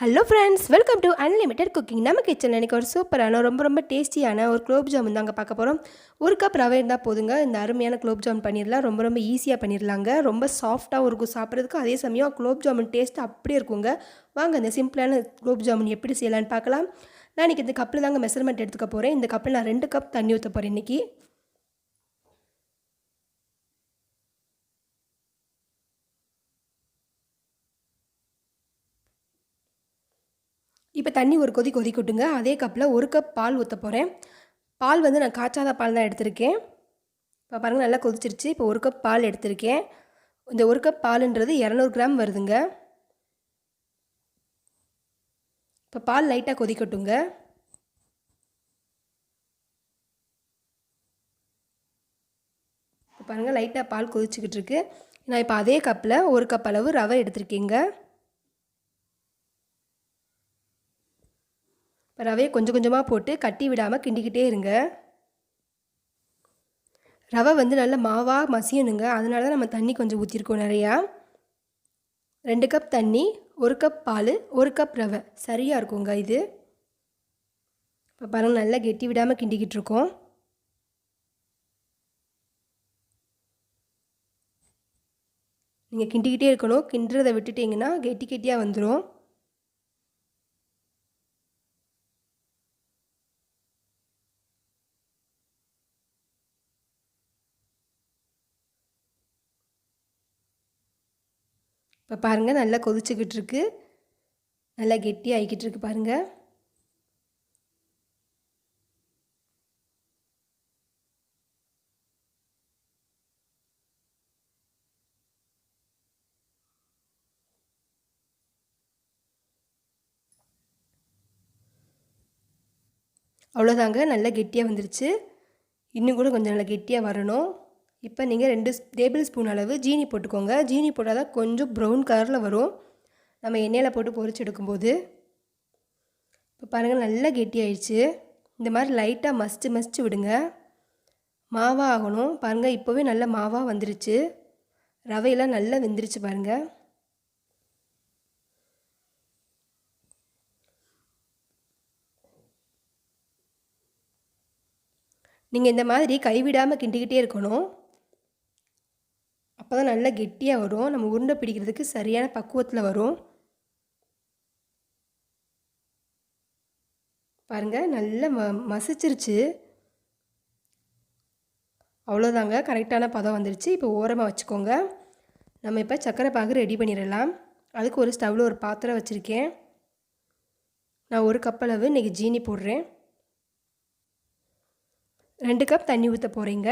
Hello friends, welcome to unlimited cooking. நம்ம கிச்சனில் இன்றைக்கி ஒரு சூப்பரான ரொம்ப டேஸ்டியான ஒரு குலோப் ஜாமுன் தாங்க பார்க்க போகிறோம். ஒரு கப் ரவை இருந்தால் போதுங்க, இந்த அருமையான குலோப் ஜாமுன் பண்ணிடலாம். ரொம்ப ஈஸியாக பண்ணிடலாங்க. ரொம்ப சாஃப்டாகவும் இருக்கும் சாப்பிட்றதுக்கு. அதே சமயம் குலோப் ஜாமுன் டேஸ்ட் அப்படியே இருக்குங்க. வாங்க இந்த சிம்பிளான குலோப் ஜாமுன் எப்படி செய்யலான்னு பார்க்கலாம். நான் இன்றைக்கி இந்த கப்பில் தாங்க மெஷர்மெண்ட் எடுத்துக்க போகிறேன். இந்த கப்பில் நான் 2 கப் தண்ணி ஊற்ற போகிறேன் இன்றைக்கி. இப்போ தண்ணி ஒரு கொதிக்கட்டுங்க. அதே கப்பில் 1 கப் பால் ஊற்ற போகிறேன். பால் வந்து நான் காய்ச்சாத பால் தான் எடுத்திருக்கேன். இப்போ பாருங்கள், நல்லா கொதிச்சிருச்சு. இப்போ 1 கப் பால் எடுத்திருக்கேன். இந்த 1 கப் பாலுன்றது 200 கிராம் வருதுங்க. இப்போ பால் லைட்டாக கொதிக்கட்டுங்க. இப்போ பாருங்கள், லைட்டாக பால் கொதிச்சுக்கிட்டு இருக்கு. நான் இப்போ அதே கப்பில் 1 கப் அளவு ரவை எடுத்திருக்கேங்க. இப்போ ரவையை கொஞ்சம் கொஞ்சமாக போட்டு கட்டி விடாமல் கிண்டிக்கிட்டே இருங்க. ரவை வந்து நல்லா மாவாக மசியணுங்க. அதனால தான் நம்ம தண்ணி கொஞ்சம் ஊற்றிருக்கோம் நிறையா. 2 கப் தண்ணி, 1 கப் பால், 1 கப் ரவை சரியாக இருக்குங்க இது. இப்போ பாருங்கள், நல்லா கெட்டி விடாமல் கிண்டிக்கிட்டு இருக்கோம். நீங்கள் கிண்டிக்கிட்டே இருக்கணும். கிண்டுறதை விட்டுட்டிங்கன்னா கெட்டியாக வந்துடும். இப்போ பாருங்கள், நல்லா கொதிச்சுக்கிட்டு இருக்கு. நல்லா கெட்டி ஆகிக்கிட்டு இருக்கு பாருங்கள். அவ்வளோதாங்க, நல்லா கெட்டியாக வந்துருச்சு. இன்னும் கூட கொஞ்சம் நல்லா கெட்டியாக வரணும். இப்போ நீங்கள் 2 டேபிள் ஸ்பூன் அளவு ஜீனி போட்டுக்கோங்க. ஜீனி போட்டால் தான் கொஞ்சம் ப்ரௌன் கலரில் வரும் நம்ம எண்ணெயில் போட்டு பொரிச்சு எடுக்கும்போது. இப்போ பாருங்கள், நல்லா கெட்டியாயிடுச்சு. இந்த மாதிரி லைட்டாக மசிச்சு விடுங்க. மாவாக ஆகணும். பாருங்கள், இப்போவே நல்ல மாவாக வந்துருச்சு. ரவையெல்லாம் நல்லா வெந்துருச்சு பாருங்கள். நீங்கள் இந்த மாதிரி கைவிடாமல் கிண்டிக்கிட்டே இருக்கணும். அப்போ தான் நல்லா கெட்டியாக வரும். நம்ம உருண்டை பிடிக்கிறதுக்கு சரியான பக்குவத்தில் வரும். பாருங்கள், நல்லா மசிச்சிருச்சு. அவ்வளோதாங்க, கரெக்டான பதம் வந்துருச்சு. இப்போ ஓரமாக வச்சுக்கோங்க. நம்ம இப்போ சர்க்கரை பாகு ரெடி பண்ணிடலாம். அதுக்கு ஒரு ஸ்டவ்வில் ஒரு பாத்திரம் வச்சுருக்கேன். நான் 1 கப் அளவு இன்றைக்கி ஜீனி போடுறேன். 2 கப் தண்ணி ஊற்ற போகிறீங்க.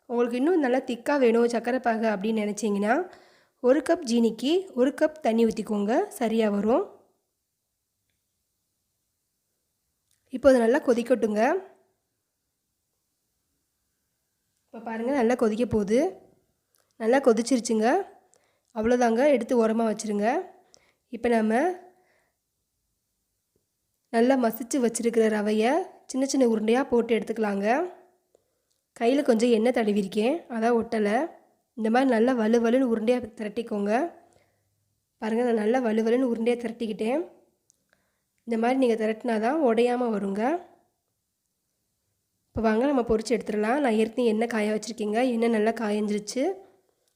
உங்களுக்கு இன்னும் நல்லா திக்காக வேணும் சர்க்கரை பாகு அப்படின்னு நினச்சிங்கன்னா 1 கப் ஜீனிக்கு 1 கப் தண்ணி ஊற்றிக்கோங்க, சரியாக வரும். இப்போ அது நல்லா கொதிக்கட்டுங்க. இப்போ பாருங்கள், நல்லா கொதிக்க போகுது. நல்லா கொதிச்சிருச்சுங்க. அவ்வளோதாங்க, எடுத்து ஓரமாக வச்சுருங்க. இப்போ நம்ம நல்லா மசிச்சு வச்சுருக்கிற ரவையை சின்ன சின்ன உருண்டையாக போட்டு எடுத்துக்கலாங்க. கையில் கொஞ்சம் எண்ணெய் தடவிருக்கேன், அதான் ஒட்டலை. இந்த மாதிரி நல்லா வலுவலுன்னு உருண்டையாக திரட்டிக்கோங்க. பாருங்கள், நான் நல்லா வலுவலுன்னு உருண்டையாக திரட்டிக்கிட்டேன். இந்த மாதிரி நீங்கள் திரட்டினா தான் உடையாமல் வருங்க. இப்போ வாங்க நம்ம பொரிச்சு எடுத்துடலாம். நான் ஏற்கனவே எண்ணெய் காய வச்சுருக்கேங்க. எண்ணெய் நல்லா காயஞ்சிருச்சு.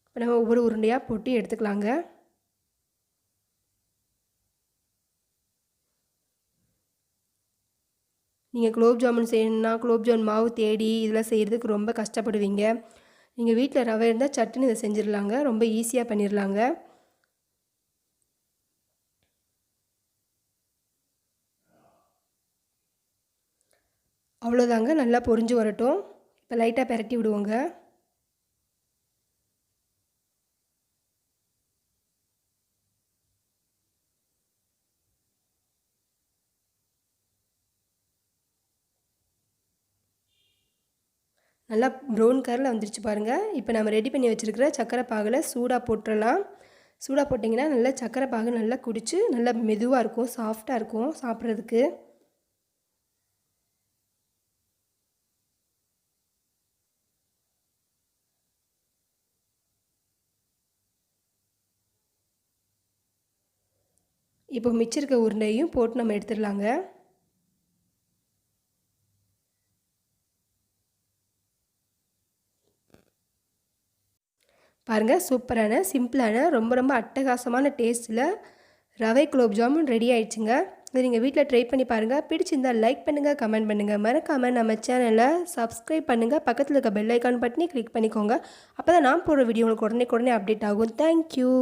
இப்போ நம்ம ஒவ்வொரு உருண்டையாக போட்டு எடுத்துக்கலாங்க. நீங்கள் குலோப் ஜாமுன் செய்யணுன்னா குலோப் ஜாமுன் மாவு தேடி இதெல்லாம் செய்கிறதுக்கு ரொம்ப கஷ்டப்படுவீங்க. நீங்கள் வீட்டில் ரவை இருந்தால் சட்டுன்னு இதை செஞ்சிடலாங்க. ரொம்ப ஈஸியாக பண்ணிடலாங்க. அவ்வளோதாங்க, நல்லா பொரிஞ்சு வரட்டும். இப்போ லைட்டாக பெரட்டி விடுவோங்க. நல்லா ப்ரௌன் கலரில் வந்துருச்சு பாருங்கள். இப்போ நம்ம ரெடி பண்ணி வச்சுருக்கிற சர்க்கரை பாகில் சூடாக போட்டுடலாம். சூடாக போட்டிங்கன்னா நல்லா சர்க்கரை பாகு நல்லா குடிச்சு நல்லா மெதுவாக இருக்கும், சாஃப்டாக இருக்கும் சாப்பிட்றதுக்கு. இப்போ மிச்சிருக்க உருண்டையும் போட்டு நம்ம எடுத்துடலாங்க. பாருங்கள், சூப்பரான சிம்பிளான ரொம்ப ரொம்ப அட்டகாசமான டேஸ்ட்டில் ரவை குலோப் ஜாமுன் ரெடி ஆயிடுச்சுங்க. இதை நீங்கள் வீட்டில் ட்ரை பண்ணி பாருங்கள். பிடிச்சிருந்தால் லைக் பண்ணுங்கள், கமெண்ட் பண்ணுங்கள். மறக்காமல் நம்ம சேனலை சப்ஸ்கிரைப் பண்ணுங்கள். பக்கத்தில் இருக்க பெல் ஐக்கான் பட்டனை கிளிக் பண்ணிக்கோங்க. அப்போ தான் நான் போடுற வீடியோ உங்களுக்கு உடனே அப்டேட் ஆகும். தேங்க்யூ.